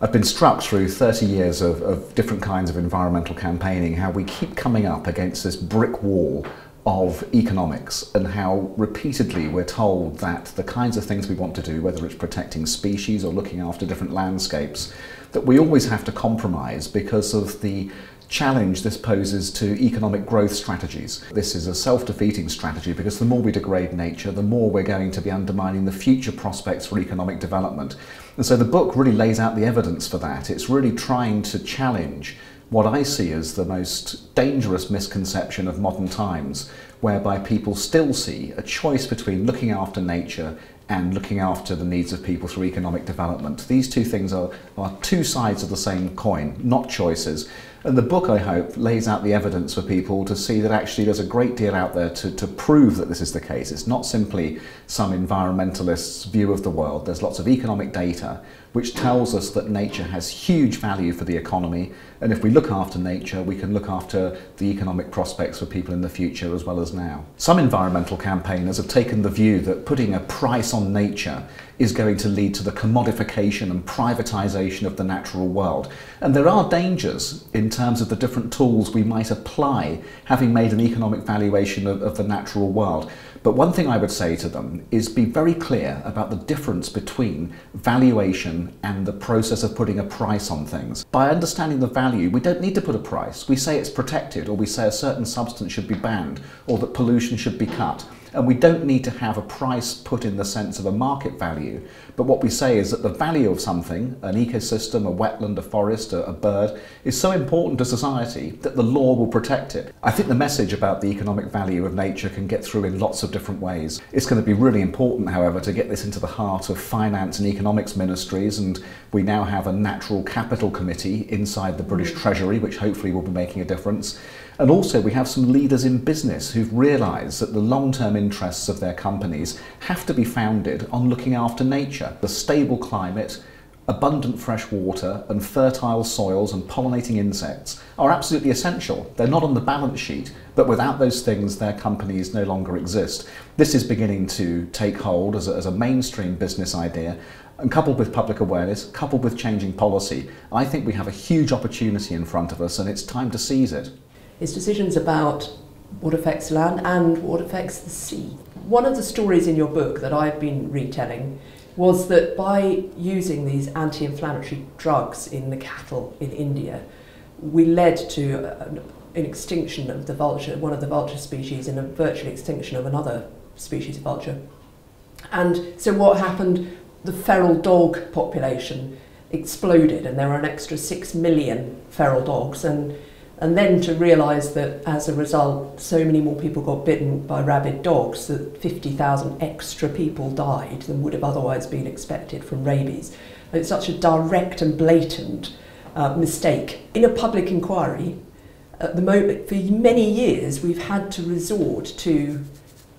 I've been struck through 30 years of different kinds of environmental campaigning how we keep coming up against this brick wall of economics, and how repeatedly we're told that the kinds of things we want to do, whether it's protecting species or looking after different landscapes, that we always have to compromise because of the challenge this poses to economic growth strategies. This is a self-defeating strategy because the more we degrade nature, the more we're going to be undermining the future prospects for economic development. And so the book really lays out the evidence for that. It's really trying to challenge what I see as the most dangerous misconception of modern times, whereby people still see a choice between looking after nature and looking after the needs of people through economic development. These two things are two sides of the same coin, not choices. And the book, I hope, lays out the evidence for people to see that actually there's a great deal out there to prove that this is the case. It's not simply some environmentalist's view of the world. There's lots of economic data which tells us that nature has huge value for the economy, and if we look after nature, we can look after the economic prospects for people in the future as well as now. Some environmental campaigners have taken the view that putting a price on nature is going to lead to the commodification and privatisation of the natural world. And there are dangers in terms of the different tools we might apply, having made an economic valuation of the natural world. But one thing I would say to them is be very clear about the difference between valuation and the process of putting a price on things. By understanding the value, we don't need to put a price. We say it's protected, or we say a certain substance should be banned, or that pollution should be cut. And we don't need to have a price put in the sense of a market value. But what we say is that the value of something, an ecosystem, a wetland, a forest, a bird, is so important to society that the law will protect it. I think the message about the economic value of nature can get through in lots of different ways. It's going to be really important, however, to get this into the heart of finance and economics ministries, and we now have a natural capital committee inside the British Treasury, which hopefully will be making a difference. And also we have some leaders in business who've realised that the long-term interests of their companies have to be founded on looking after nature. The stable climate, abundant fresh water and fertile soils and pollinating insects are absolutely essential. They're not on the balance sheet, but without those things their companies no longer exist. This is beginning to take hold as a mainstream business idea, and coupled with public awareness, coupled with changing policy, I think we have a huge opportunity in front of us, and it's time to seize it. It's decisions about what affects land and what affects the sea. One of the stories in your book that I've been retelling was that by using these anti-inflammatory drugs in the cattle in India, we led to an extinction of the vulture, one of the vulture species, and a virtual extinction of another species of vulture. And so what happened? The feral dog population exploded, and there were an extra 6 million feral dogs, and then to realise that as a result so many more people got bitten by rabid dogs that 50,000 extra people died than would have otherwise been expected from rabies. And it's such a direct and blatant mistake. In a public inquiry, at the moment, for many years we've had to resort to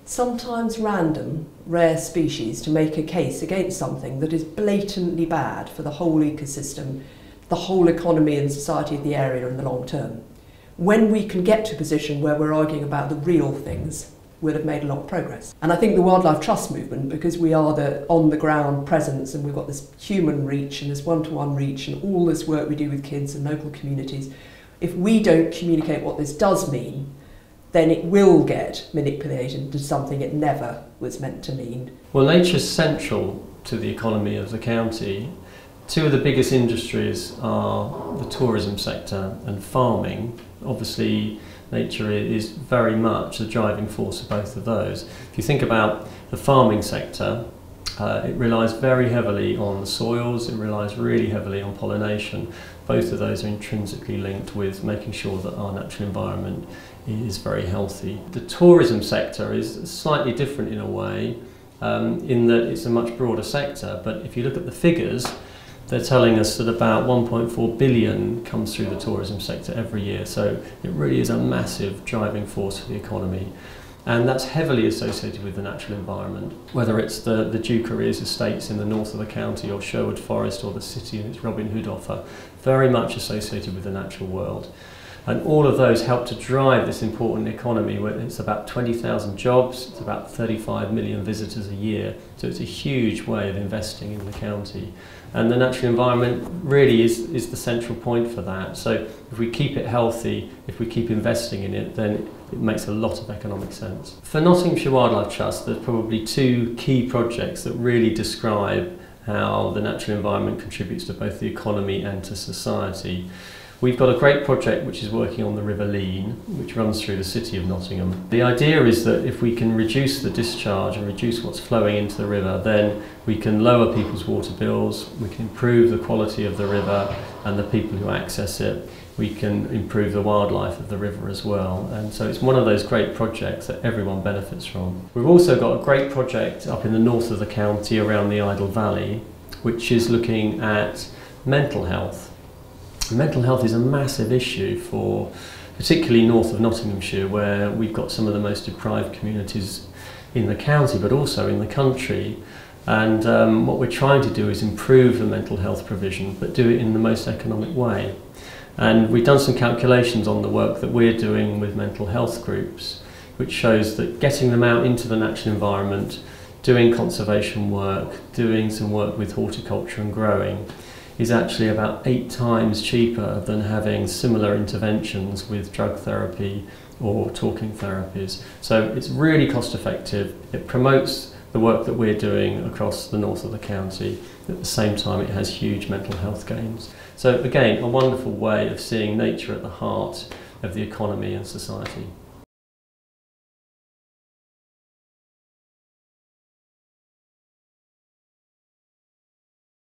sometimes random, rare species to make a case against something that is blatantly bad for the whole ecosystem, the whole economy and society of the area in the long term. When we can get to a position where we're arguing about the real things, we'll have made a lot of progress. And I think the Wildlife Trust movement, because we are the on-the-ground presence and we've got this human reach and this one-to-one reach and all this work we do with kids and local communities, if we don't communicate what this does mean, then it will get manipulated into something it never was meant to mean. Well, nature's central to the economy of the county. Two of the biggest industries are the tourism sector and farming. Obviously, nature is very much the driving force of both of those. If you think about the farming sector, it relies very heavily on the soils, it relies really heavily on pollination. Both of those are intrinsically linked with making sure that our natural environment is very healthy. The tourism sector is slightly different in a way, in that it's a much broader sector, but if you look at the figures, they're telling us that about 1.4 billion comes through the tourism sector every year, so it really is a massive driving force for the economy. And that's heavily associated with the natural environment, whether it's the Duke Arrears estates in the north of the county, or Sherwood Forest, or the city and its Robin Hood offer, very much associated with the natural world. And all of those help to drive this important economy. Where it's about 20,000 jobs, it's about 35 million visitors a year. So it's a huge way of investing in the county. And the natural environment really is the central point for that. So if we keep it healthy, if we keep investing in it, then it makes a lot of economic sense. For Nottinghamshire Wildlife Trust, there's probably two key projects that really describe how the natural environment contributes to both the economy and to society. We've got a great project which is working on the River Leen, which runs through the city of Nottingham. The idea is that if we can reduce the discharge and reduce what's flowing into the river, then we can lower people's water bills, we can improve the quality of the river and the people who access it, we can improve the wildlife of the river as well. And so it's one of those great projects that everyone benefits from. We've also got a great project up in the north of the county around the Idle Valley, which is looking at mental health. Mental health is a massive issue for particularly north of Nottinghamshire, where we've got some of the most deprived communities in the county but also in the country. And what we're trying to do is improve the mental health provision but do it in the most economic way. And we've done some calculations on the work that we're doing with mental health groups, which shows that getting them out into the natural environment, doing conservation work, doing some work with horticulture and growing, is actually about 8 times cheaper than having similar interventions with drug therapy or talking therapies. So it's really cost effective. It promotes the work that we're doing across the north of the county. At the same time, it has huge mental health gains. So again, a wonderful way of seeing nature at the heart of the economy and society.